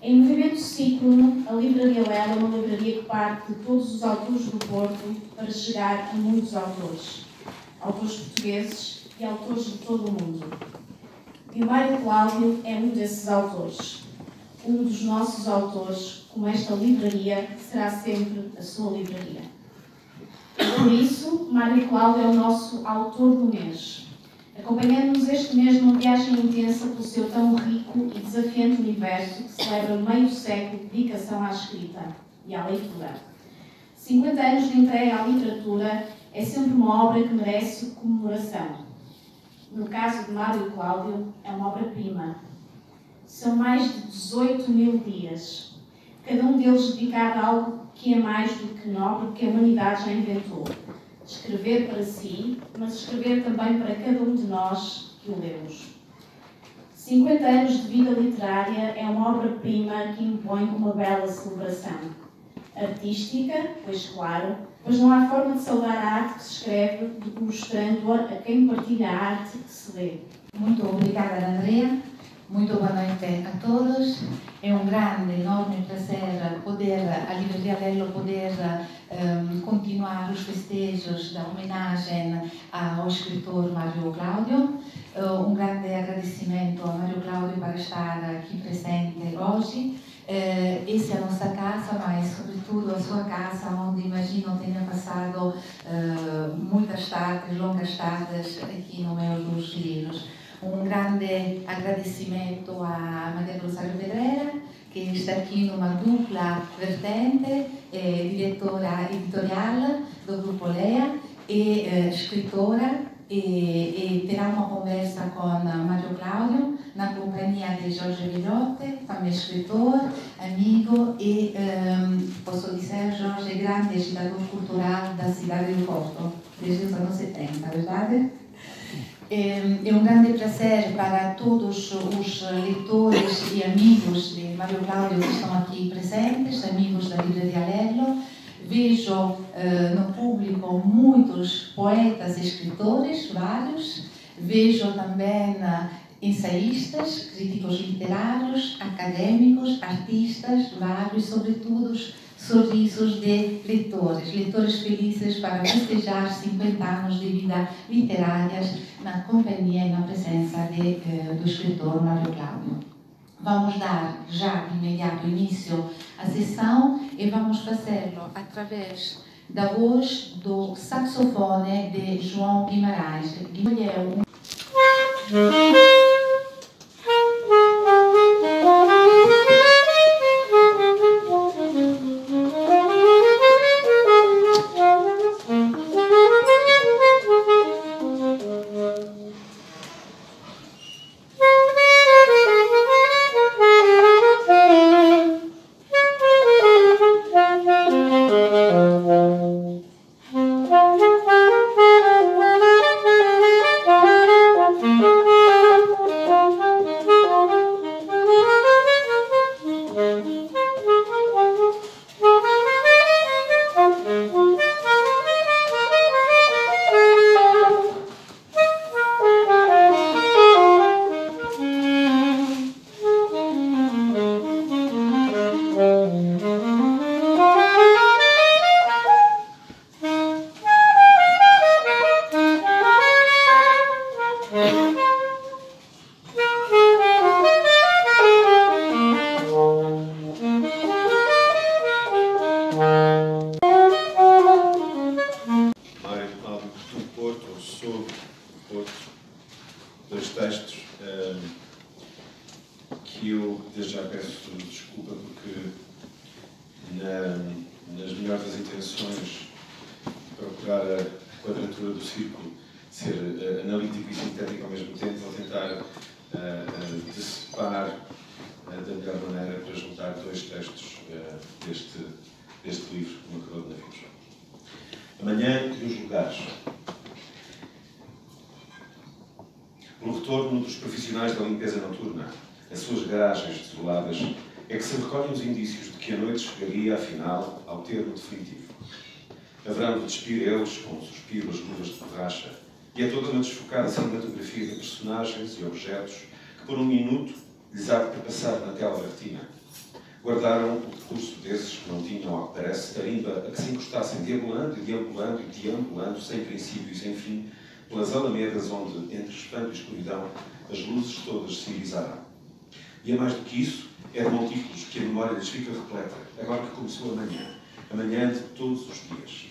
Em movimento ciclo, a Livraria Lela é uma livraria que parte de todos os autores do Porto para chegar a muitos autores. Autores portugueses e autores de todo o mundo. E o Mário Cláudio é um desses autores. Um dos nossos autores, como esta livraria será sempre a sua livraria. Por isso, Mário Cláudio é o nosso autor do mês. Acompanhando-nos este mês numa viagem intensa pelo seu tão rico e desafiante universo que celebra meio século de dedicação à escrita e à leitura. 50 anos de entrega à literatura é sempre uma obra que merece comemoração. No caso de Mário Cláudio, é uma obra-prima. São mais de 18.000 dias, cada um deles dedicado a algo que é mais do que nobre que a humanidade já inventou. Escrever para si, mas escrever também para cada um de nós que o lemos. 50 anos de vida literária é uma obra-prima que impõe uma bela celebração. Artística, pois claro, pois não há forma de saudar a arte que se escreve do que mostrando-a a quem partilha a arte que se lê. Muito obrigada, Andrea. Muito boa noite a todos. É um grande, enorme prazer poder, a Livraria Lello, poder continuar os festejos da homenagem ao escritor Mário Cláudio. Um grande agradecimento a Mário Cláudio por estar aqui presente hoje. Essa é a nossa casa, mas sobretudo a sua casa, onde imagino tenha passado muitas tardes, longas tardes aqui no meio dos livros. Um grande agradecimento a Maria do Rosário Pedreira, que está aqui numa dupla vertente, diretora editorial do Grupo Lea e escritora, e terá uma conversa com Mário Cláudio na companhia de Jorge Villote, também escritor, amigo e, posso dizer, Jorge, grande agitador cultural da cidade do Porto, desde os anos 70, verdade? É um grande prazer para todos os leitores e amigos de Mário Cláudio que estão aqui presentes, amigos da Livraria Lello. Vejo no público muitos poetas e escritores, vários. Vejo também ensaístas, críticos literários, acadêmicos, artistas, vários, sobretudo sorrisos de leitores felizes para festejar 50 anos de vida literárias na companhia e na presença do escritor Mário Cláudio. Vamos dar já de imediato início à sessão e vamos fazê-lo através da voz do saxofone de João Guimarães. nas melhores das intenções, procurar a quadratura do círculo, ser analítico e sintético ao mesmo tempo, vou tentar decepar da melhor maneira para juntar dois textos deste livro, Uma Coroa de Navios. Amanhã e os lugares. O retorno dos profissionais da limpeza noturna, as suas garagens desoladas, é que se recolhem os indícios de que a noite chegaria, afinal, ao termo definitivo. Haverão de despir eles, com um suspiro, as luvas de borracha, e é toda uma desfocada cinematografia de personagens e objetos que, por um minuto, lhes há de passar na tela da retina. Guardaram o decurso desses que não tinham, ao que parece, tarimba a que se encostassem deambulando e deambulando e deambulando, sem princípio e sem fim, pelas alamedas onde, entre espanto e escuridão, as luzes todas se irisaram. E é mais do que isso, é de montículos que a memória lhes fica repleta, agora que começou a manhã de todos os dias.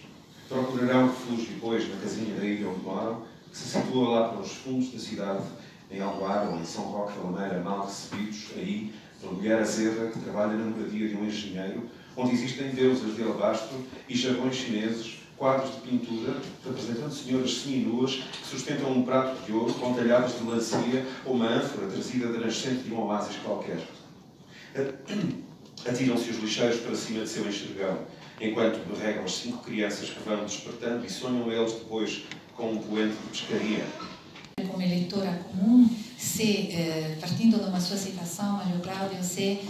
Procurarão refúgio, pois, na casinha da ilha onde moram, que se situa lá para os fundos da cidade, em Alvar ou em São Roque da Lameira, mal recebidos, aí, pela mulher azeda que trabalha na moradia de um engenheiro, onde existem deusas de alabastro e jargões chineses, quadros de pintura, representando senhoras semi-nuas que sustentam um prato de ouro com talhadas de melancia ou uma ânfora trazida da nascente de um oásis qualquer. Atiram-se os lixeiros para cima de seu enxergão, enquanto berregam as 5 crianças que vão despertando e sonham eles depois com um poente de pescaria. Come leitora comum, se, partindo de uma sua citação, Mário Cláudio, se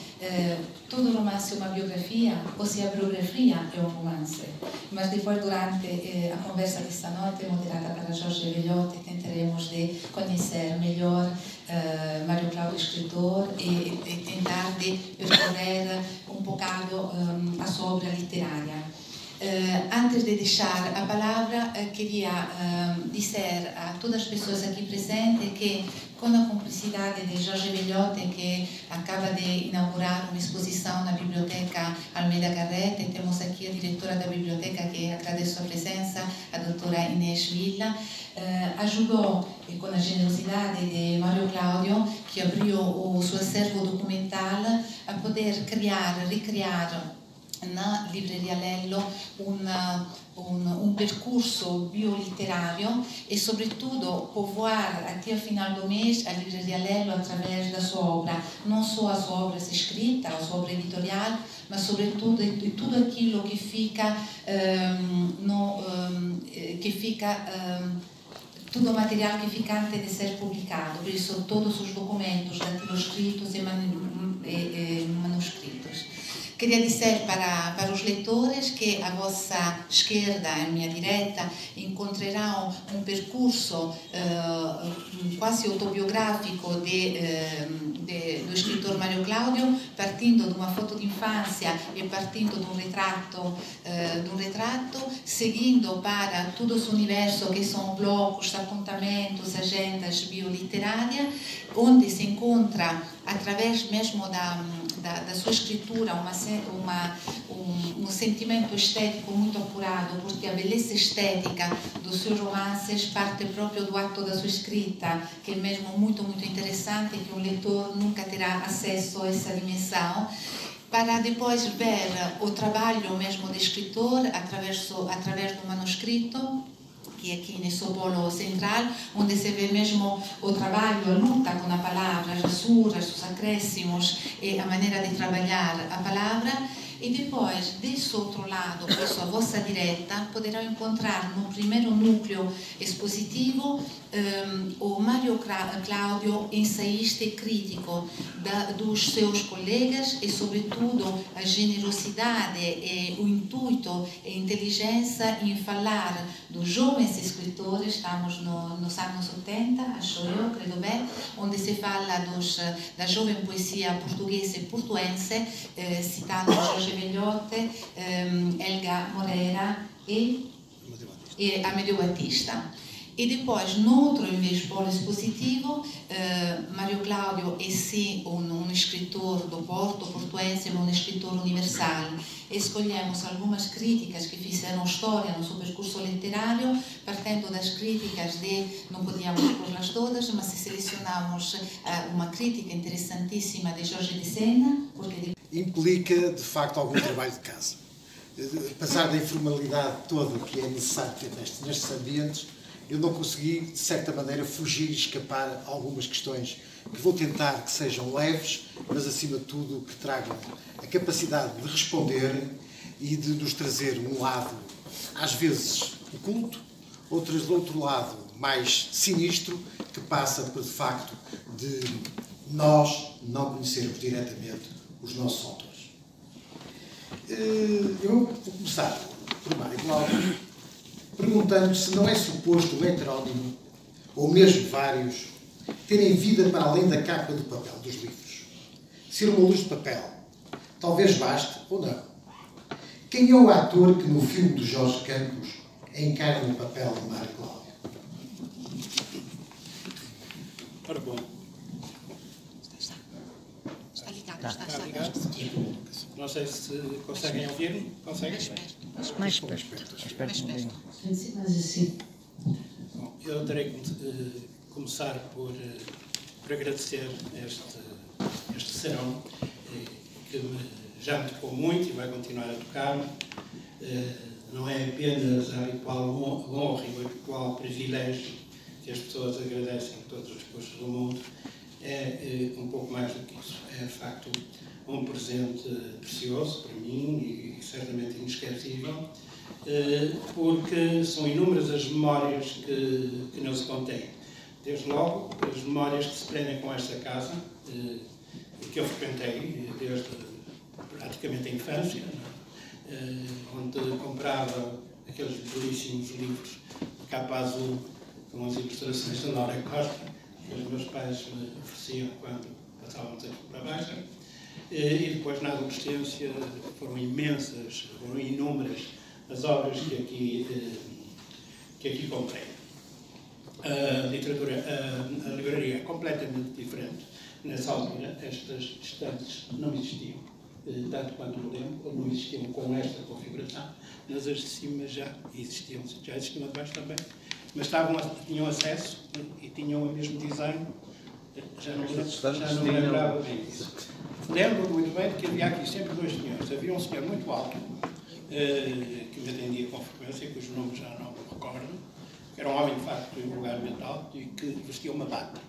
todo romance é uma biografia ou se a biografia é um romance. Mas depois, durante a conversa desta noite, moderada para Jorge Velhote, tentaremos de conhecer melhor Mário Cláudio, escritor, e tentar de percorrer um bocado a sua obra literária. Antes de deixar a palavra, queria dizer a todas as pessoas aqui presentes que, com a cumplicidade de Jorge Velhote, que acaba de inaugurar uma exposição na Biblioteca Almeida Garrett, temos aqui a diretora da biblioteca, que agradeço a presença, a doutora Inês Villa, ajudou, com a generosidade de Mário Cláudio, que abriu o seu acervo documental, a poder recriar na Livraria Lello um percurso bioliterário e, sobretudo, povoar até o final do mês a Livraria Lello através da sua obra, não só as obras escritas, a sua obra editorial, mas, sobretudo, de tudo aquilo que fica, todo o material que fica antes de ser publicado, por isso todos os documentos, datiloscritos e manuscritos. Queria dizer para os leitores que à vossa esquerda, à minha direita, encontrarão um percurso quase autobiográfico do escritor Mário Cláudio, partindo de uma foto de infância e partindo de um retrato, seguindo para todo esse universo que são blocos, apontamentos, agendas bioliterárias, onde se encontra, através mesmo da sua escritura, um sentimento estético muito apurado, porque a beleza estética dos seus romances parte próprio do ato da sua escrita, que é mesmo muito, muito interessante, que o leitor nunca terá acesso a essa dimensão, para depois ver o trabalho mesmo do escritor através do manuscrito, que é aqui nesse polo central, onde se vê mesmo o trabalho, a luta com a palavra, as rasuras, os acréscimos e a maneira de trabalhar a palavra. E depois, desse outro lado, à vossa direita, poderão encontrar no primeiro núcleo expositivo o Mário Cláudio, ensaísta e crítico dos seus colegas e, sobretudo, a generosidade e o intuito e a inteligência em falar dos jovens escritores. Estamos nos anos 80, acho eu, credo bem, onde se fala da jovem poesia portuguesa e portuense, citando Jorge Velhote, Helga Moreira e Amedeo Batista. E depois, no outro polo expositivo, Mário Cláudio é sim um escritor do Porto, portuense, mas um escritor universal. Escolhemos algumas críticas que fizeram história no seu percurso literário, partindo das críticas não podíamos pôr-las todas, mas selecionamos uma crítica interessantíssima de Jorge de Sena, porque implica, de facto, algum trabalho de casa. Apesar da informalidade toda que é necessário ter nestes ambientes, eu não consegui, de certa maneira, fugir e escapar a algumas questões que vou tentar que sejam leves, mas, acima de tudo, que tragam a capacidade de responder e de nos trazer um lado, às vezes, oculto, outras, do outro lado, mais sinistro, que passa por, de facto, de nós não conhecermos diretamente os nossos autores. Eu vou começar por Mário Cláudio, perguntando se não é suposto um heterónimo, ou mesmo vários, terem vida para além da capa do papel dos livros. ser uma luz de papel. Talvez baste ou não. Quem é o ator que no filme do Jorge Campos encarna o papel de Mário Cláudio? Ora bom. Está ligado, Está ligado? Não sei se conseguem ouvir-me. Conseguem? mais perto. Mas assim. Bom, eu terei que começar por agradecer este serão, que já me tocou muito e vai continuar a tocar-me. Não é apenas a habitual honra e o habitual privilégio que as pessoas agradecem em todos os postos do mundo. É um pouco mais do que isso. É, de facto, um presente precioso para mim e certamente inesquecível, porque são inúmeras as memórias que não se contêm. Desde logo, as memórias que se prendem com esta casa, que eu frequentei desde praticamente a infância, onde comprava aqueles belíssimos livros de capa azul com as ilustrações da Laura Costa, que os meus pais me ofereciam quando passávamos aqui para baixo. E depois, na adolescência, foram imensas, foram inúmeras as obras que aqui comprei. A livraria é completamente diferente. Nessa altura, estas estantes não existiam, tanto quanto me lembro, ou não existiam com esta configuração, mas as de cima já existiam a de baixo também, mas tinham acesso e tinham o mesmo design. Já não me lembrava bem disso. Lembro muito bem que havia aqui sempre dois senhores. Havia um senhor muito alto, que me atendia com frequência, cujo nome já não me recordo, que era um homem de facto invulgarmente alto e que vestia uma bata.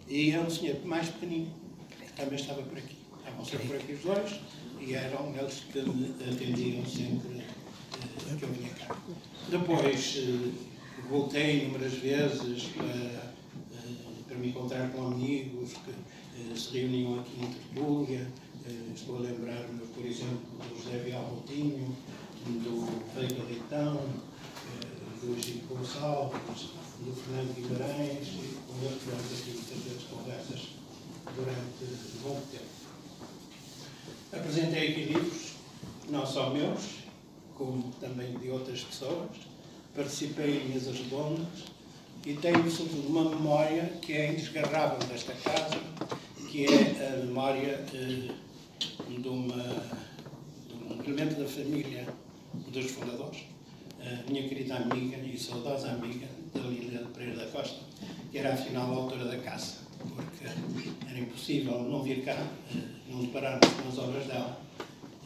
E era um senhor mais pequenino, que também estava por aqui. Estavam sempre por aqui os dois e eram eles que me atendiam sempre que eu vinha cá. Depois voltei inúmeras vezes para me encontrar com amigos que se reuniam aqui em tertúlia. Estou a lembrar-me, por exemplo, do José Vial Coutinho, do Veiga Leitão, do Chico Gonçalves, do Fernando Guimarães, e com eles tivemos aqui muitas vezes conversas durante bom tempo. Apresentei aqui livros, não só meus, como também de outras pessoas. Participei em mesas redondas e tenho, sobretudo, uma memória que é indesgarrável desta casa, que é a memória de um elemento da família dos fundadores, a minha querida amiga e saudosa amiga, Dalila Pereira da Costa, que era afinal a autora da casa, porque era impossível não vir cá, não depararmos com as obras dela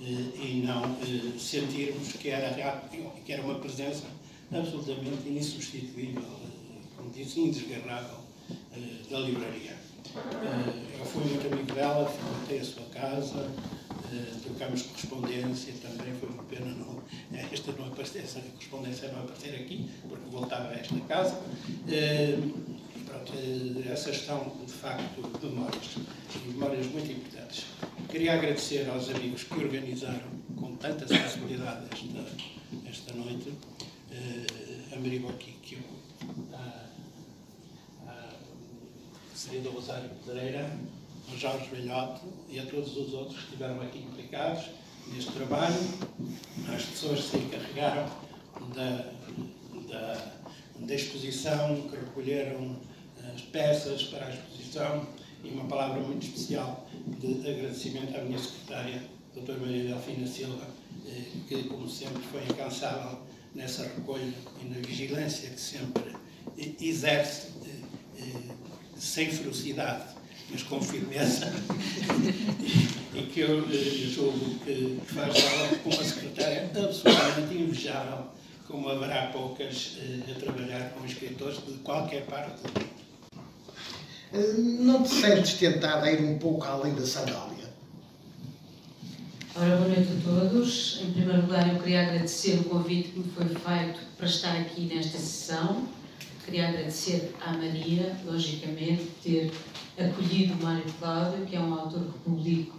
e não sentirmos que era uma presença absolutamente insubstituível, como disse, indesgarrável da livraria. Eu fui muito amigo dela, frequentei a sua casa, trocámos correspondência também. Foi uma pena essa correspondência não aparecer aqui, porque voltava a esta casa. E pronto, essas são, de facto, memórias muito importantes. Queria agradecer aos amigos que organizaram com tanta sensibilidade esta noite, a Maribo Kikio, Serida Rosário Pedreira, ao Jorge Velhote e a todos os outros que estiveram aqui implicados neste trabalho, às pessoas que se encarregaram da exposição, que recolheram as peças para a exposição, e uma palavra muito especial de agradecimento à minha secretária, doutora Maria Delfina Silva, que, como sempre, foi incansável nessa recolha e na vigilância que sempre exerce, sem ferocidade, mas com firmeza, e que eu julgo que faz dela uma secretária absolutamente invejável, como haverá poucas a trabalhar com escritores de qualquer parte do mundo. Não te sentes tentado a ir um pouco além da sandália? Ora, boa noite a todos. Em primeiro lugar, eu queria agradecer o convite que me foi feito para estar aqui nesta sessão. Queria agradecer à Maria, logicamente, ter acolhido o Mário Cláudio, que é um autor que publico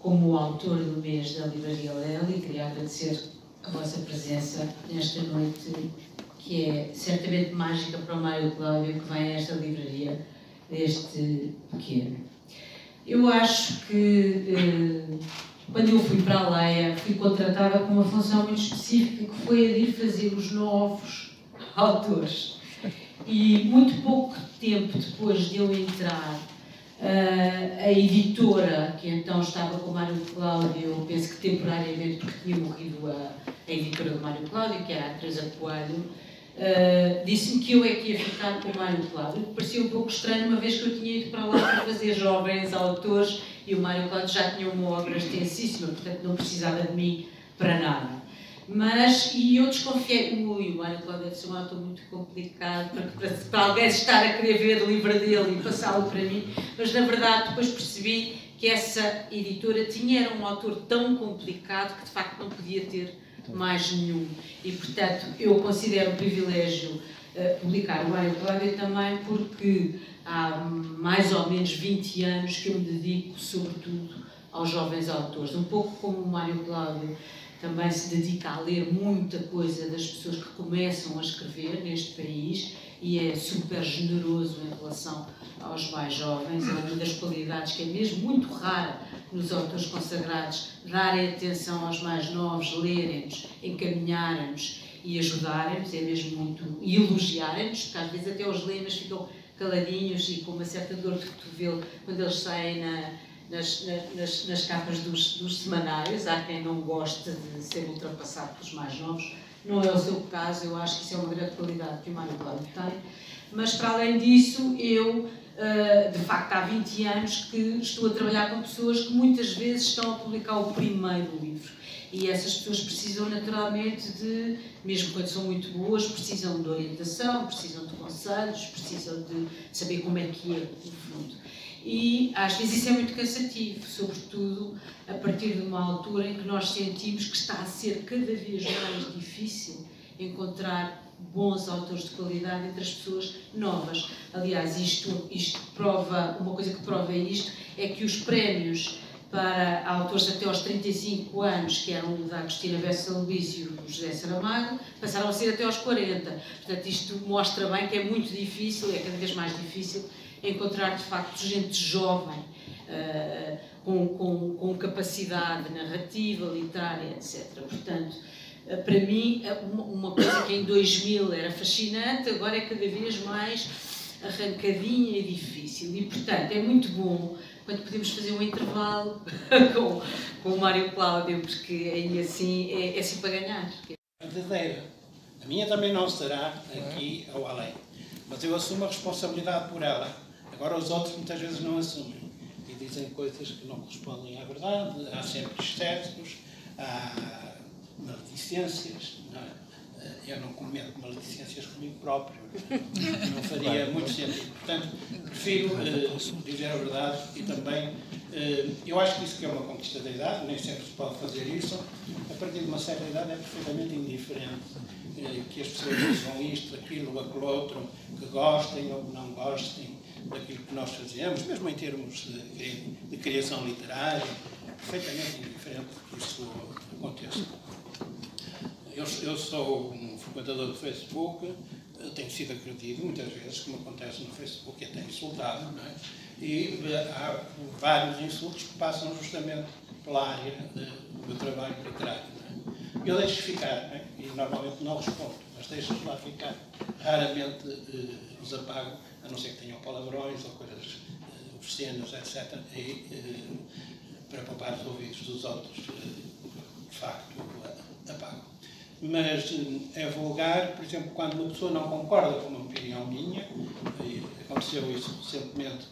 como o autor do mês da Livraria Lely. Queria agradecer a vossa presença nesta noite, que é certamente mágica para o Mário Cláudio, que vem a esta livraria desde pequeno. Eu acho que quando eu fui para a Leia, fui contratada com uma função muito específica, que foi a de ir fazer os novos autores. E muito pouco tempo depois de eu entrar, a editora, que então estava com o Mário Cláudio, eu penso que temporariamente, porque tinha morrido a editora do Mário Cláudio, que era a Teresa Coelho, disse-me que eu é que ia ficar com o Mário Cláudio, que parecia um pouco estranho, uma vez que eu tinha ido para lá para fazer jovens autores e o Mário Cláudio já tinha uma obra extensíssima, portanto não precisava de mim para nada. E eu desconfiei, o Mário Cláudio deve ser um autor muito complicado para alguém estar a querer ver o livro dele e passá-lo para mim, mas na verdade depois percebi que essa editora era um autor tão complicado que de facto não podia ter mais nenhum. E portanto eu considero um privilégio publicar o Mário Cláudio também porque há mais ou menos 20 anos que eu me dedico sobretudo aos jovens autores, um pouco como o Mário Cláudio também se dedica a ler muita coisa das pessoas que começam a escrever neste país e é super generoso em relação aos mais jovens. É uma das qualidades que é mesmo muito rara nos autores consagrados, darem atenção aos mais novos, lerem-nos, encaminharem-nos e ajudarem-nos, é mesmo muito, e elogiarem-nos, porque às vezes até os leem, mas ficam caladinhos e com uma certa dor de cotovelo quando eles saem nas capas dos semanários. Há quem não goste de ser ultrapassado pelos mais novos, não é o seu caso, eu acho que isso é uma grande qualidade que o Mário Cláudio tem, mas para além disso, eu, de facto, há 20 anos que estou a trabalhar com pessoas que muitas vezes estão a publicar o primeiro livro. E essas pessoas precisam naturalmente de, mesmo quando são muito boas, precisam de orientação, precisam de conselhos, precisam de saber como é que é, no fundo. E às vezes isso é muito cansativo, sobretudo a partir de uma altura em que nós sentimos que está a ser cada vez mais difícil encontrar bons autores de qualidade entre as pessoas novas. Aliás, isto prova, uma coisa que prova isto é que os prémios para autores até aos 35 anos, que eram o da Agostina Bessa Luís e o José Saramago, passaram a ser até aos 40. Portanto, isto mostra bem que é muito difícil, é cada vez mais difícil, encontrar de facto gente jovem, com capacidade narrativa, literária, etc. Portanto, para mim, uma coisa que em 2000 era fascinante, agora é cada vez mais arrancadinha e difícil. E, portanto, é muito bom quando podemos fazer um intervalo com o Mário Cláudio, porque aí assim é assim para ganhar. Verdadeira. A minha também não será aqui ou além, mas eu assumo a responsabilidade por ela. Agora os outros muitas vezes não assumem e dizem coisas que não correspondem à verdade, há sempre excessos, há maledicências. Eu não cometo maledicências comigo próprio, não faria muito sentido. Portanto, prefiro dizer a verdade e também, eu acho que isso que é uma conquista da idade, nem sempre se pode fazer isso, a partir de uma certa idade é perfeitamente indiferente que as pessoas usam isto, aquilo, aquilo outro, que gostem ou que não gostem daquilo que nós fazemos, mesmo em termos de criação literária, é perfeitamente indiferente que isso aconteça. Eu sou um frequentador do Facebook, tenho sido agredido muitas vezes, como acontece no Facebook, e até insultado, não é? E há vários insultos que passam justamente pela área do meu trabalho literário. Não é? Eu deixo ficar, não é? E normalmente não respondo, mas deixo-os lá ficar. Raramente os apago, a não ser que tenham palavrões ou coisas obscenas, etc. E para poupar os ouvidos dos outros, de facto, apago. Mas é vulgar, por exemplo, quando uma pessoa não concorda com uma opinião minha, e aconteceu isso recentemente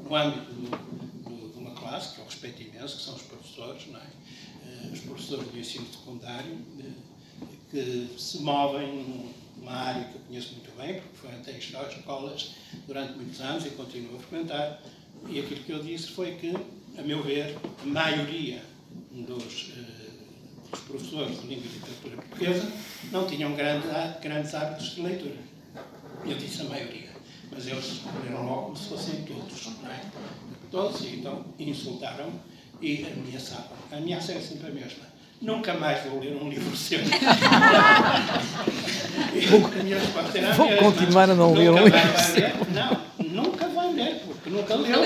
no âmbito de uma classe, que eu respeito imenso, que são os professores, não é? Os professores do ensino secundário, que se movem numa área que eu conheço muito bem, porque frequentei escolas durante muitos anos e continuo a frequentar, e aquilo que eu disse foi que, a meu ver, a maioria dos professores de língua e literatura portuguesa não tinham grandes hábitos de leitura. Eu disse a maioria, mas eles leram logo como se fossem todos, não é? Todos, e então insultaram e ameaçavam. A ameaça é sempre a mesma. Nunca mais vou ler um livro seu. Vou continuar a não ler um livro seu. Não, nunca vai ler. ler, porque nunca leu.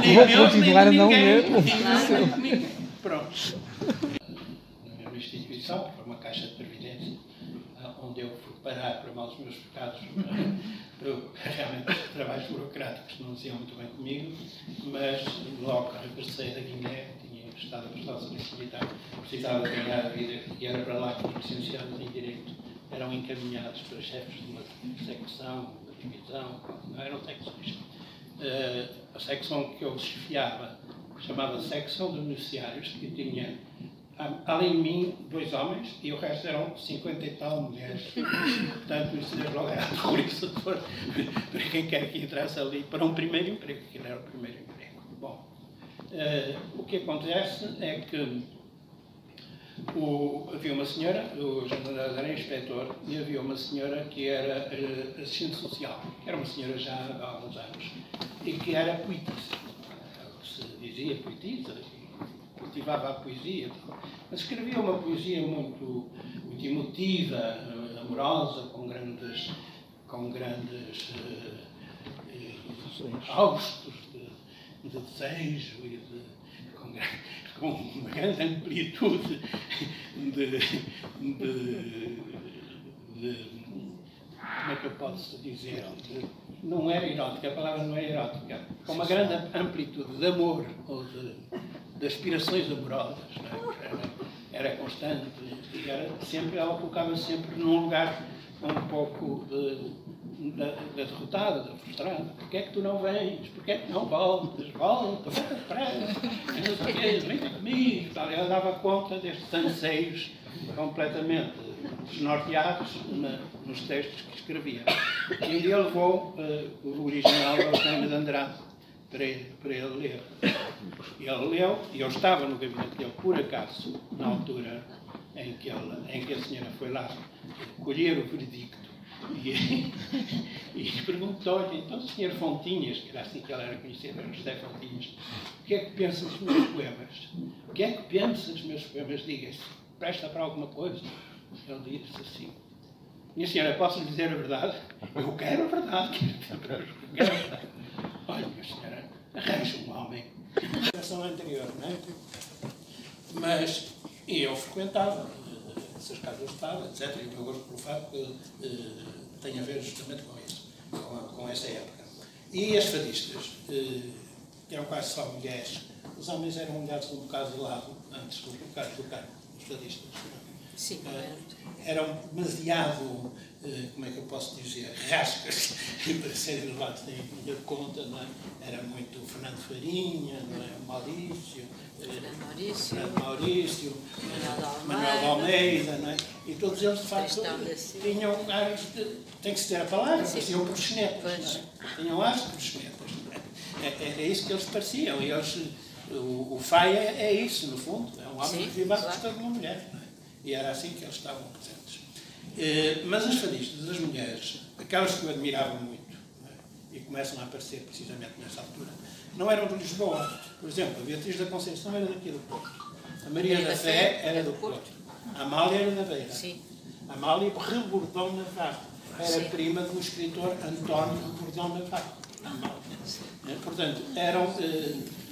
Nem meus, nem de ninguém. Pronto. Na mesma instituição, que foi uma caixa de previdência, onde eu fui parar para maus meus pecados, realmente trabalhos burocráticos não se iam muito bem comigo, mas logo que regressei da Guiné, tinha estado a prestar serviço militar, precisava de ganhar a vida, e era para lá que os licenciados em Direito eram encaminhados para chefes de uma secção, uma divisão, não eram secções. A secção que eu chefiava chamava-se Secção de Beneficiários, que tinha, além de mim, 2 homens, e o resto eram 50 e tal mulheres. Portanto, isso desde logo era terrorizador para quem quer que entrasse ali para um primeiro emprego, que era o primeiro emprego. Bom, o que acontece é que havia uma senhora, o jornalista era inspetor, e havia uma senhora que era assistente social, que era uma senhora já há alguns anos, e que era poetisa. Ela se dizia poetisa, cultivava a poesia, mas escrevia uma poesia muito emotiva, amorosa, com grandes augustos de desejo e com uma grande amplitude como é que eu posso dizer? Não é erótica, a palavra não é erótica. Com uma grande amplitude de amor ou de aspirações amorosas. Não é? Era constante e ela colocava sempre num lugar um pouco da derrotada, da frustrada. Porquê é que tu não vens? Porquê é que não voltas? Volta depressa. Não sei o quê, vem comigo. Ela dava conta destes anseios completamente desnorteados nos textos que escrevia. E um dia levou o original ao Eugênio de Andrade para ele ler. E ele leu, e eu estava no gabinete dele, por acaso, na altura em que a senhora foi lá colher o veredicto. E perguntou-lhe, então, Sr. Fontinhas, que era assim que ela era conhecida, era José Fontinhas, o que é que pensa dos meus poemas? O que é que pensa dos meus poemas? Diga-se, presta para alguma coisa? Ele disse assim, minha senhora, posso lhe dizer a verdade? Eu quero a verdade. Quero a verdade. Olha, minha senhora, arranja um homem. A geração anterior, não é? Mas eu frequentava essas casas de fado, etc. E o meu gosto pelo fado tem a ver justamente com isso, com essa época. E as fadistas, que eram quase só mulheres, os homens eram olhados um bocado de lado antes de tocar os fadistas. Sim, eram demasiado, como é que eu posso dizer, rascas para serem levados em minha conta, não é? Era muito Fernando Farinha, não é? Maurício, Manuel de Almeida, não é? E todos eles, de facto, tinham ares de, tem que se ter a palavra, pareciam proxenetas, não é? Tinham ares de proxenetas, não é? Era isso que eles pareciam, e eles, o Faia é isso, no fundo, é um homem que vive à custa de uma mulher, não é? E era assim que eles estavam presentes. Mas as fadistas, as mulheres, aquelas que eu admirava muito, não é? E começam a aparecer precisamente nessa altura, não eram de Lisboa. Por exemplo, a Beatriz da Conceição era daqui do Porto. A Maria da Fé era do Porto. A Amália era da Beira. A Amália Rebordão Navarro. Era prima do escritor António Rebordão Navarro. Portanto, eram de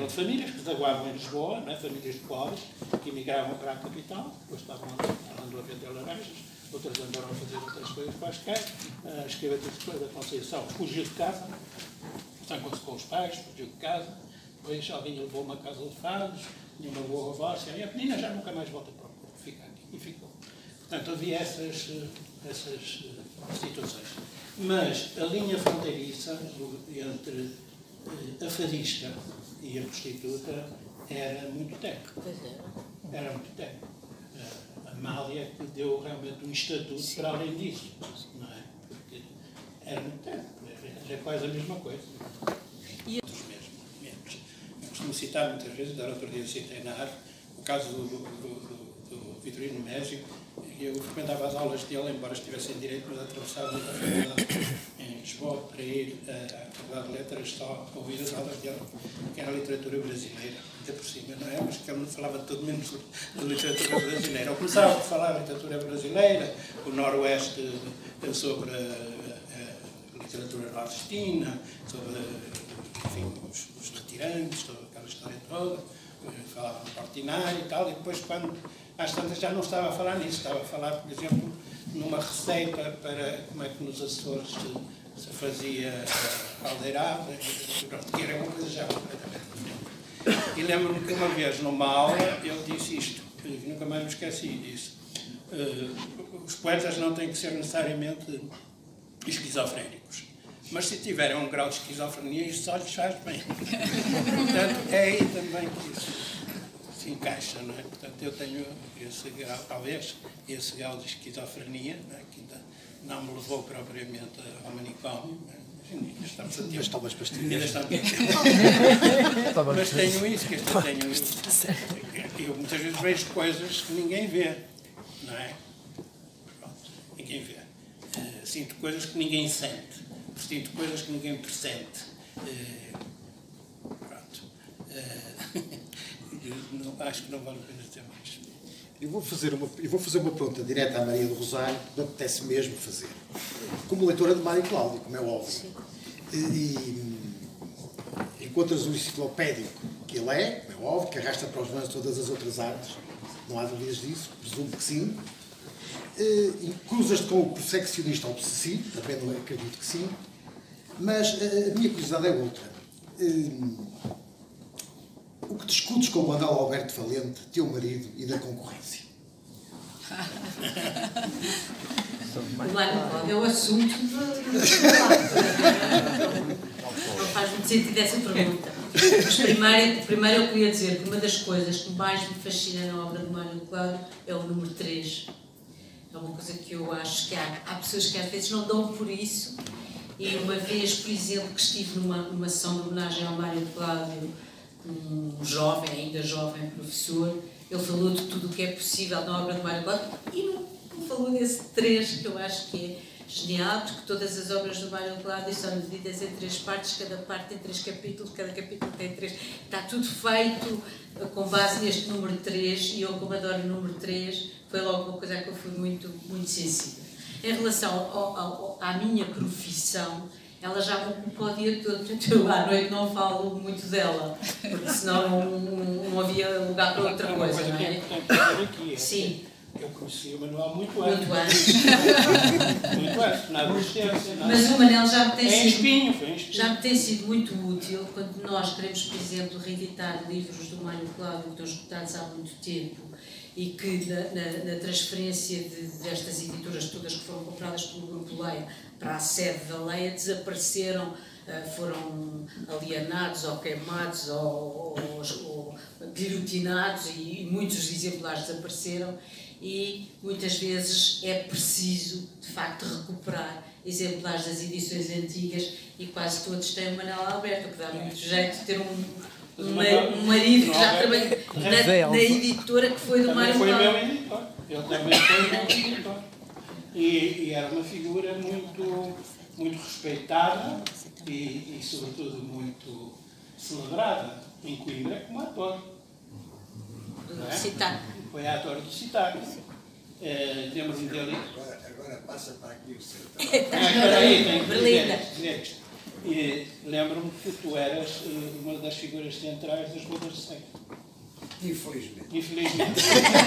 famílias que desaguavam em Lisboa, não é? Famílias de pobres, que emigravam para a capital, depois estavam andando a vender laranjas, outras andaram a fazer outras coisas quaisquer. A escritora da Conceição fugiu de casa, zangou-se com os pais, fugiu de casa, depois alguém levou uma casa de fados, tinha uma boa avócia, e a menina já nunca mais volta para o Porto, fica aqui, e ficou. Portanto, havia essas situações. Mas a linha fronteiriça entre a fadista e a prostituta era muito técnica. Era muito técnica. A Amália que deu realmente um estatuto para além disso, não é? Porque era muito técnico, era quase a mesma coisa. E outros mesmos. Eu costumo citar muitas vezes, dar outro dia citei na arte, o caso do Vitorino Mésio. Eu frequentava as aulas dele, embora estivesse em Direito, mas atravessava muito a faculdade em Lisboa para ir à Faculdade de Letras só a ouvir as aulas dele, que era a literatura brasileira, até por cima, não é? Mas que ele não falava de tudo menos da literatura brasileira. Eu começava a falar da literatura brasileira, o Noroeste sobre a literatura nordestina, sobre, enfim, os retirantes, sobre aquela história toda, falava no Portinari e tal, e depois, quando às tantas, já não estava a falar nisso, estava a falar, por exemplo, numa receita para como é que nos Açores se fazia caldeirada, que era uma coisa já completamente diferente. E lembro-me que uma vez, numa aula, ele disse isto, que nunca mais me esqueci disso. Os poetas não têm que ser necessariamente esquizofrénicos, mas se tiverem um grau de esquizofrenia, isso só lhes faz bem. Portanto, é aí também que isso se encaixa, não é? Portanto, eu tenho esse grau, talvez, esse grau de esquizofrenia, não é? Que ainda não me levou propriamente ao manicômio, não é? Ainda estamos a tempo. Mas tomas pastilhas. Ainda estamos a tempo. Mas tenho isso, que eu tenho isso. Eu muitas vezes vejo coisas que ninguém vê, não é? Pronto, ninguém vê. Sinto coisas que ninguém sente. Sinto coisas que ninguém pressente. Pronto. Acho que não vale a pena dizer mais. Eu vou fazer uma pergunta direta à Maria do Rosário, que me apetece mesmo fazer. Como leitora de Mário Cláudio, como é óbvio. E encontras o enciclopédico que ele é, como é óbvio, que arrasta para os mãos todas as outras artes, não há dúvidas disso, presumo que sim. E cruzas-te com o perfeccionista obsessivo, também não acredito que sim. Mas a minha curiosidade é outra. O que discutes com o Manuel Alberto Valente, teu marido, e da concorrência? O Mário Cláudio é o assunto não faz muito sentido essa pergunta. Mas primeiro eu queria dizer que uma das coisas que mais me fascina na obra do Mário Cláudio é o número 3. É uma coisa que eu acho que há pessoas que às vezes não dão por isso. E uma vez, por exemplo, que estive numa sessão de homenagem ao Mário Cláudio, um jovem, ainda jovem professor, ele falou de tudo o que é possível na obra do Mário Cláudio e não falou desse 3, que eu acho que é genial, porque todas as obras do Mário Cláudio são divididas em 3 partes, cada parte tem 3 capítulos, cada capítulo tem 3. Está tudo feito com base neste número 3 e eu, como adoro o número 3, foi logo uma coisa que eu fui muito, muito sensível. Em relação à minha profissão, ela já me ocupa o dia todo, portanto eu à noite não falo muito dela, porque senão não havia lugar para outra coisa, não é? Aqui, sim. Eu conheci o Manuel muito antes. Muito antes. Muito antes, na adolescência. Mas o Manel já me tem sido... Já me tem sido muito útil quando nós queremos, por exemplo, reeditar livros do Mário Cláudio que estão esgotados há muito tempo e que na transferência destas editoras todas que foram compradas pelo Grupo Leia para a sede da Leia desapareceram, foram alienados ou queimados ou guilhotinados e muitos exemplares desapareceram e muitas vezes é preciso, de facto, recuperar exemplares das edições antigas e quase todos têm o Manuel Alberto, que dá muito jeito de ter um marido que já trabalha na editora que foi do Mário Cláudio. Ele foi meu editor. Ele também foi meu editor. E era uma figura muito respeitada e, sobretudo, muito celebrada em Coimbra como ator. Do Citário. Foi ator do Citário. Lembro-me dele. Agora passa para aqui o seu. Espera aí, tenho que dizer isto. E lembro-me que tu eras uma das figuras centrais das bodas de sangue. Infelizmente. Infelizmente.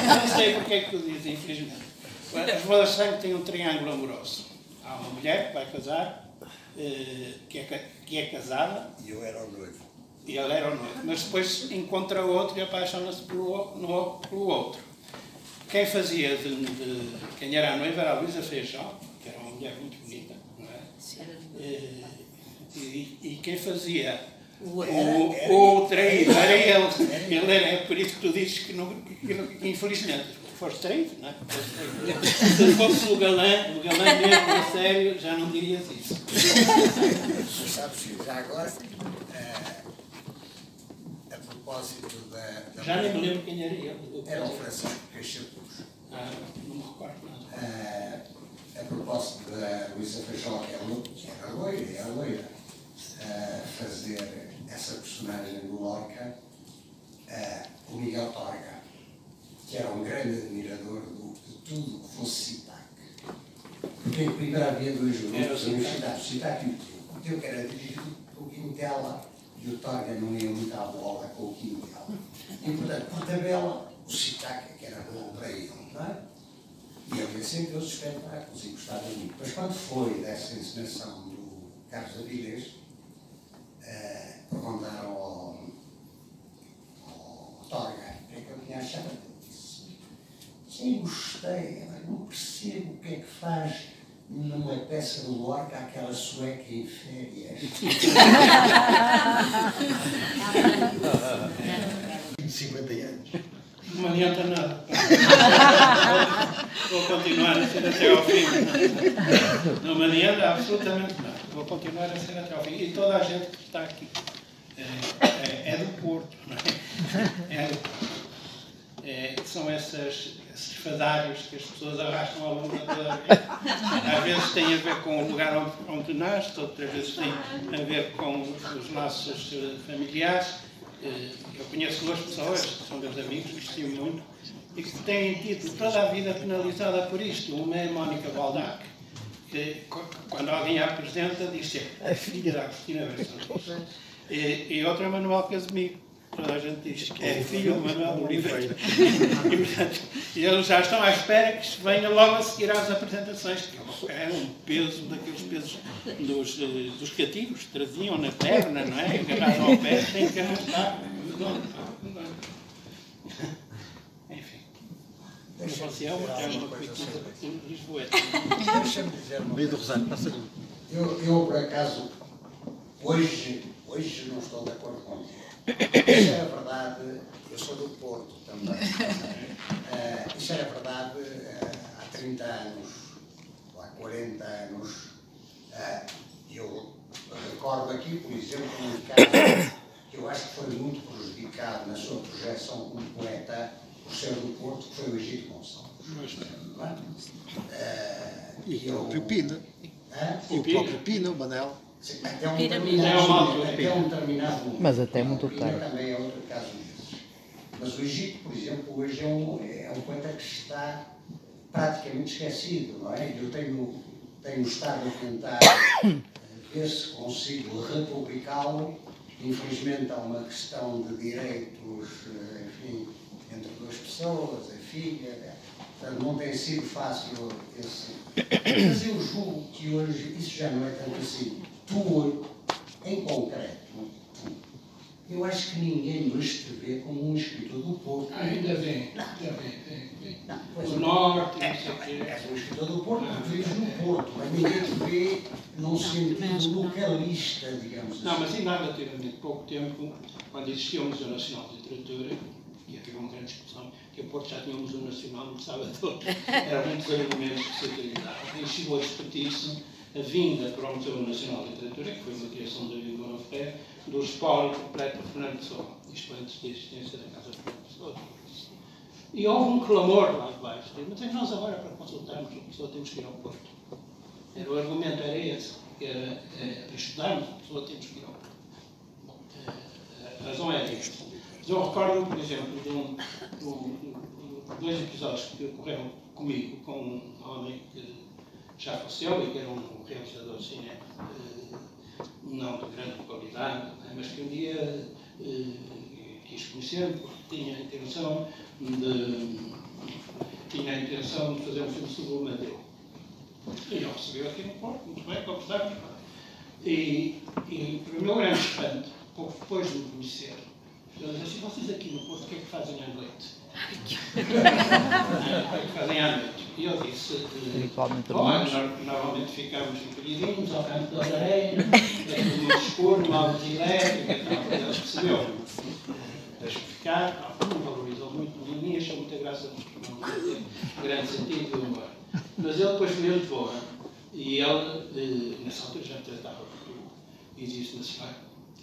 Não sei porque é que tu dizes infelizmente. As bodas de sangue têm um triângulo amoroso. Há uma mulher que vai casar, que é casada. E eu era o noivo. E ele era o noivo. Mas depois encontra outro e apaixona-se pelo outro. Quem fazia quem era a noiva era a Luísa Feijó, que era uma mulher muito bonita, não é? E quem fazia o traído era ele. Ele era, por isso que tu dizes que infelizmente foste traído, não é? Se fosse o galã mesmo a sério, já não dirias isso. Mas sabes que já agora, a propósito da... Já nem me lembro quem era ele. Era o Francisco Cachapuz. Não me recordo nada. A propósito da Luísa Feijó, que era loira, fazer essa personagem do Lorca, o Miguel Torga, que era um grande admirador de tudo que fosse Citác. Porque em Coimbra havia dois grupos universitários, o SITAC e o teu, que era dirigido pelo Quintela, e o Torga não ia muito à bola com o Quintela. E, portanto, por tabela, o SITAC que era bom para ele, não é? E havia sempre os espetáculos e gostava muito. Mas quando foi dessa encenação do Carlos Avilés, perguntaram ao Torga o que é que eu tinha achado. Ele disse: sim, gostei, mas não percebo o que é que faz numa peça do Lorca aquela sueca em férias. 50 anos. Não me adianta nada. Vou continuar a ser até ao fim. Não me adianta absolutamente nada. Vou continuar a ser até ao fim. E toda a gente que está aqui é do Porto, não é? É do Porto. São esses fadários que as pessoas arrastam ao longo da vida. Às vezes tem a ver com o lugar onde nasce, outras vezes tem a ver com os laços familiares. Eu conheço duas pessoas, que são meus amigos, que estimo muito, e que têm tido toda a vida penalizada por isto. Uma é a Mónica Baldac, que quando alguém a apresenta diz que é a filha da Agostina Bessão. E outra é Manuel Casimiro. Toda a gente diz que é filho do Manuel Oliveira. E, portanto, eles já estão à espera que isto venha logo a seguir às apresentações, que é um peso, daqueles pesos dos cativos, que traziam na perna, não é? Agarrado ao pé, tem que arrastar. Enfim. Você é uma coitada de Lisboeta. Deixa-me dizer uma Meio do Rosário, passa-lhe. Eu, por acaso, hoje não estou de acordo contigo. Isso era verdade, eu sou do Porto também. Isso era verdade há 30 anos, ou há 40 anos. Eu recordo aqui, por exemplo, um caso que eu acho que foi muito prejudicado na sua projeção como poeta, por ser do Porto, que foi o Egito Gonçalves. E o próprio Pina. E o próprio Pina, o Manel. Sim, até um determinado momento. Mas até muito tarde. Também é outro caso desses. Mas o Egito, por exemplo, hoje é um poeta que está praticamente esquecido, não é? Eu tenho estado a tentar ver se consigo republicá-lo. Infelizmente há uma questão de direitos, enfim, entre duas pessoas, a filha, portanto não tem sido fácil esse. Mas eu julgo que hoje isso já não é tanto assim. Tu, em concreto, eu acho que ninguém hoje te vê como um escritor do Porto. Ainda vem. O Norte, não sei o quê. És um escritor do Porto, porque vives no Porto, mas ninguém te vê num sentido localista, digamos assim. Não, mas ainda há relativamente pouco tempo, quando existia o Museu Nacional de Literatura, e havia uma grande discussão, que o Porto já tinha um Museu Nacional no Salvador, eram muitos argumentos que se utilizavam. E chegou a discutir-se a vinda para o Museu Nacional de Literatura, que foi uma criação da Vila Ferreira, do espólio completo de Fernando Pessoa, isto antes da existência da Casa de Fernando Pessoa. E houve um clamor lá de baixo, mas nós agora, para consultarmos o Pessoa, temos que ir ao Porto. O argumento era esse, que era para estudarmos o Pessoa, temos que ir ao Porto. Bom, a razão era esta. Mas eu recordo, por exemplo, de dois episódios que ocorreram comigo com um homem que já faleceu e que era um realizador de cinema não de grande qualidade, mas que um dia quis conhecer porque tinha a intenção de fazer um filme sobre o Amadeu. E ele recebeu aqui no Porto, muito bem, conversamos. E para o meu grande espanto, pouco depois de me conhecer, ele disse assim: vocês aqui no Porto, o que é que fazem à noite? O que é que fazem à noite? E eu disse: normalmente ficamos encolhidinhos ao canto da areia, é tudo muito escuro, mal de elétrica, ele percebeu. Deixa-me ficar, não valorizou muito de mim, achou muita graça, não teve grande sentido de humor. Mas ele depois veio de Lisboa e ele, nessa altura, já me tratava e disse-me assim: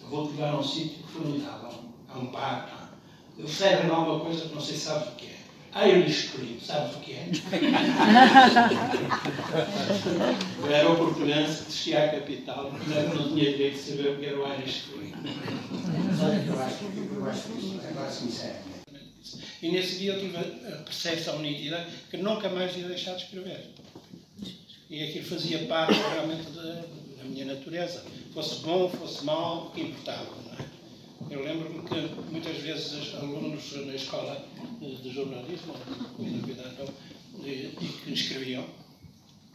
eu vou-te levar a um sítio formidável, a um bar. Eu serve alguma coisa que não sei se sabes o que é. Irish Cream, sabes o que é? Eu era oportunense, descia à capital, não tinha direito de saber o que era o Irish Cream. Mas olha, eu acho que isso, agora sinceramente. E nesse dia eu tive a percepção nítida que nunca mais ia deixar de escrever. E aquilo fazia parte realmente da minha natureza. Fosse bom, fosse mau, que importava, não é? Eu lembro-me que muitas vezes os alunos na escola de jornalismo, e que escreviam,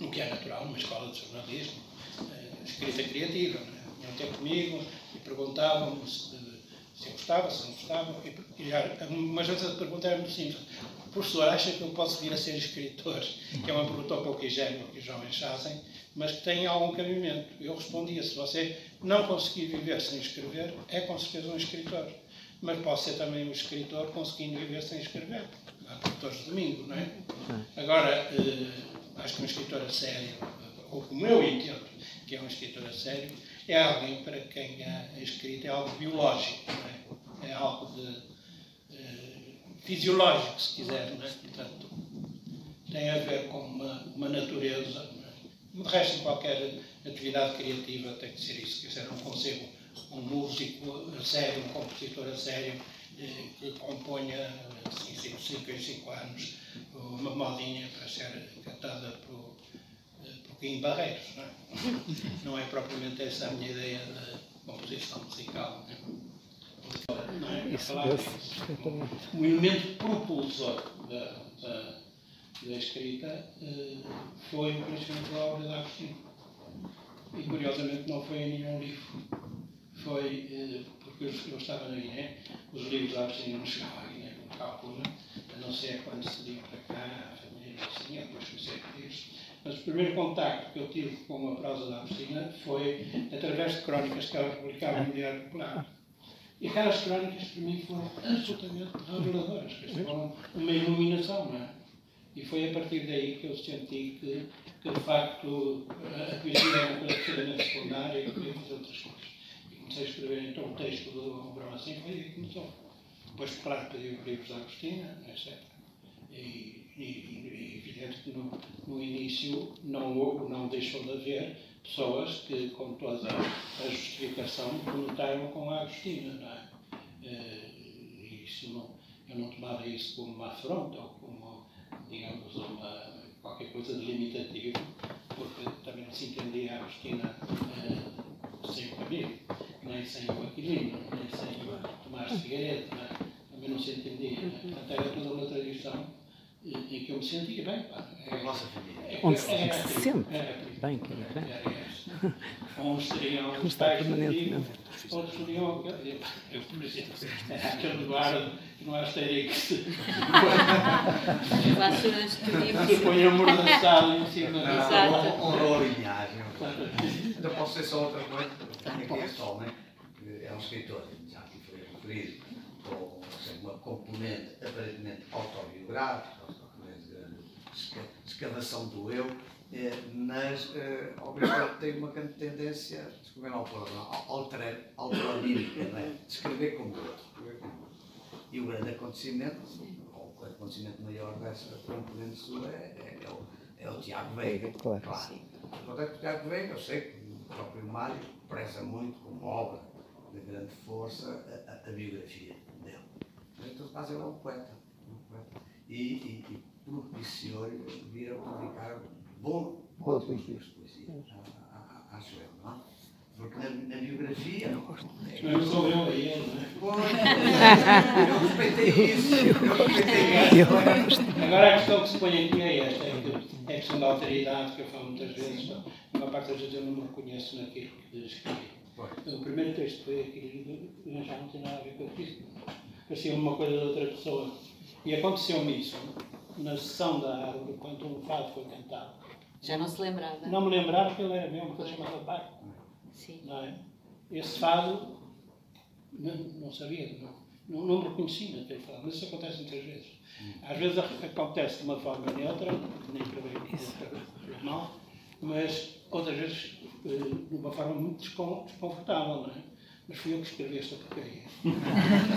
o que é natural, numa escola de jornalismo, escrita criativa, não é? Vinham ter comigo e perguntavam-me se eu gostava, se não gostava. Umas vezes a pergunta era muito simples: o professor acha que eu posso vir a ser escritor? Que é uma pergunta um pouco ingênua que os jovens fazem, mas que tem algum cabimento. Eu respondia: se você não conseguir viver sem escrever, é com certeza um escritor. Mas pode ser também um escritor conseguindo viver sem escrever. Há escritores de domingo, não é? Agora, acho que um escritor a sério, ou como eu entendo que é um escritor a sério, é alguém para quem a escrita é algo biológico, não é? É algo fisiológico, se quiser, não é? Portanto, tem a ver com uma natureza. De resto, em qualquer atividade criativa tem que ser isso. Quer dizer, não concebo um músico a sério, um compositor a sério, que componha 5 em 5 anos uma modinha para ser cantada por Kim Barreiros, não é? Não é propriamente essa a minha ideia de composição musical. Não é? O elemento propulsor da escrita foi principalmente a obra de Agostinho. E curiosamente não foi em nenhum livro. Foi porque eu estava na Guiné, os livros de Agostinho não chegavam à Guiné com cálculo, a não ser quando se vinham para cá, a família assim, depois comecei a pedir. Mas o primeiro contacto que eu tive com a prosa da Agostina foi através de crónicas que ela publicava no Diário Popular. E aquelas crónicas para mim foram absolutamente reveladoras, foram uma iluminação, não é? E foi a partir daí que eu senti que de facto a poesia era uma coisa absolutamente secundária e eu queria fazer outras coisas. E comecei a escrever então o texto do Romão assim, foi aí que começou. Depois, claro, pedi os livros da Agostina, etc. E evidente que no início não deixou de haver pessoas que, com toda a justificação, conotaram com a Agostina, não é? E isso eu não tomava isso como uma afronta ou como, digamos, qualquer coisa de limitativo, porque também não se entendia a Agostina sem o Camilo, nem sem o Aquilino, nem sem o Tomás de Figueiredo, não é? Também não se entendia. Portanto, era toda uma tradição em que eu me sentia bem. É a nossa família. Onde se sente bem, que é uns seriam os pais do Digo, outros seriam eu, por exemplo, era aquele guarda que não há estaria que se põe amordaçado em cima da honrou a linhagem. Então posso ser só outra coisa, aqui este homem é um escritor, já aqui foi referido, com uma componente aparentemente autobiográfica, de grande escavação do eu, mas ao mesmo tempo tem uma grande tendência, desculpem lá o palavrão, autoanímica, não é? De escrever como o outro. E o grande acontecimento, ou o acontecimento maior dessa componente sua é o Tiago Veiga. Claro. Quanto é que o Tiago Veiga, eu sei que o próprio Mário preza muito como obra de grande força a biografia dele. Em todo caso, ele é um poeta. E propiciou-lhe vir a publicar ótimos livros de poesia, acho eu, não é? Porque na biografia... Não sou eu aí, não é? Eu respeitei isso. Agora a questão que se põe aqui é esta, é a questão da alteridade, que eu falo muitas vezes. Uma parte das vezes eu não me reconheço naquilo que escrevi. O primeiro texto foi aquele que já não tem nada a ver com aquilo. Parecia uma coisa de outra pessoa. E aconteceu-me isso na sessão da árvore, quando um fado foi cantado. Já não se lembrava? Não me lembrava que ele era mesmo, uma coisa chamada Pai. Sim. Não é? Esse fado, não sabia, não me reconhecia naquele fado, mas isso acontece muitas vezes. Às vezes acontece de uma forma neutra, nem para bem, nem para mal, mas outras vezes de uma forma muito desconfortável, não é? Mas fui eu que escrevi esta porcaria.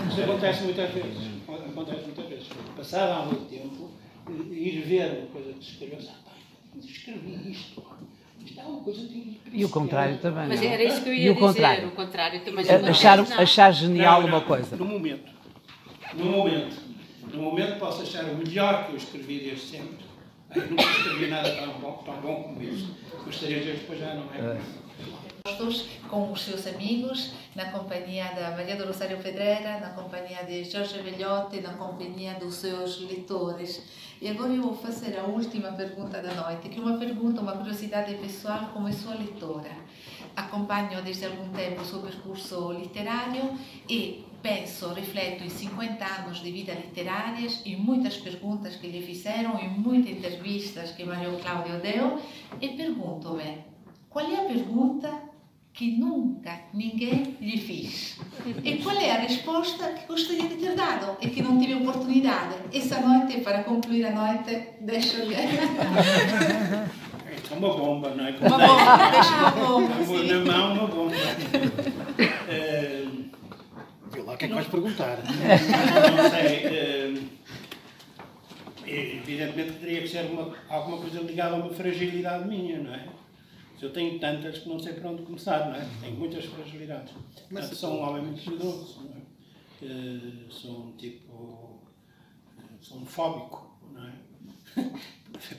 Isso acontece muitas vezes. Passado há muito tempo, ir ver uma coisa que se escreveu, escrevi isto. Isto é uma coisa de... E o contrário também. Mas era isso que eu ia dizer, o contrário também. Achar genial uma coisa. No momento posso achar o melhor que eu escrevi desde sempre, Eu nunca escrevi nada tão bom como isso. Mas 3 vezes depois já não é. Com os seus amigos, na companhia da Maria do Rosário Pedreira, na companhia de Jorge Velhote, na companhia dos seus leitores. E agora eu vou fazer a última pergunta da noite, que é uma pergunta, uma curiosidade pessoal como sua leitora. Acompanho desde algum tempo o seu percurso literário e penso, refleto em 50 anos de vida literárias, em muitas perguntas que lhe fizeram, em muitas entrevistas que Mário Cláudio deu, e pergunto-me, qual é a pergunta que nunca ninguém lhe fez? E qual é a resposta que gostaria de ter dado e que não tive oportunidade? Essa noite, para concluir a noite, deixo-lhe. É uma bomba, não é? Uma bomba, deixa uma bomba. Na mão, uma bomba. Viu lá o que é que vais perguntar? Não sei. Evidentemente teria que ser alguma coisa ligada a uma fragilidade minha, não é? Eu tenho tantas que não sei por onde começar, não é? Tenho muitas fragilidades. Mas sou um homem muito cuidadoso, não é? Sou um tipo... sou um fóbico, não é?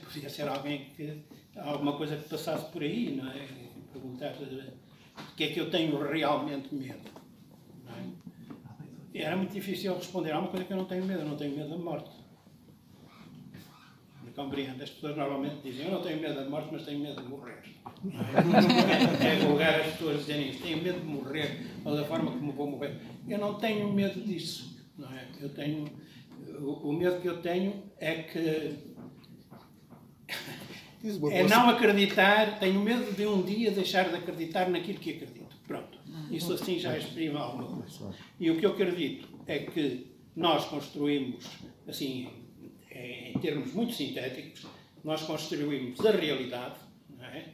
Podia ser alguém que... alguma coisa que passasse por aí, não é? Perguntar de que é que eu tenho realmente medo, não é? Era muito difícil responder. Há uma coisa que eu não tenho medo da morte. Compreendo. As pessoas normalmente dizem, eu não tenho medo da morte, mas tenho medo de morrer. É vulgar as pessoas dizerem isso, tenho medo de morrer, ou da forma como vou morrer. Eu não tenho medo disso, não é? Eu tenho, o medo que eu tenho é que é não acreditar, tenho medo de um dia deixar de acreditar naquilo que acredito. Pronto. Isso assim já exprime alguma coisa. E o que eu acredito é que nós construímos, assim, em termos muito sintéticos, nós construímos a realidade, não é?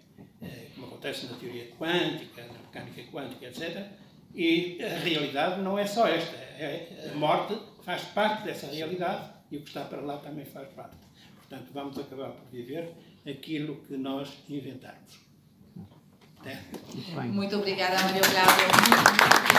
Como acontece na teoria quântica, na mecânica quântica, etc. E a realidade não é só esta. A morte faz parte dessa realidade e o que está para lá também faz parte. Portanto, vamos acabar por viver aquilo que nós inventarmos. Muito obrigada, Mário Cláudio.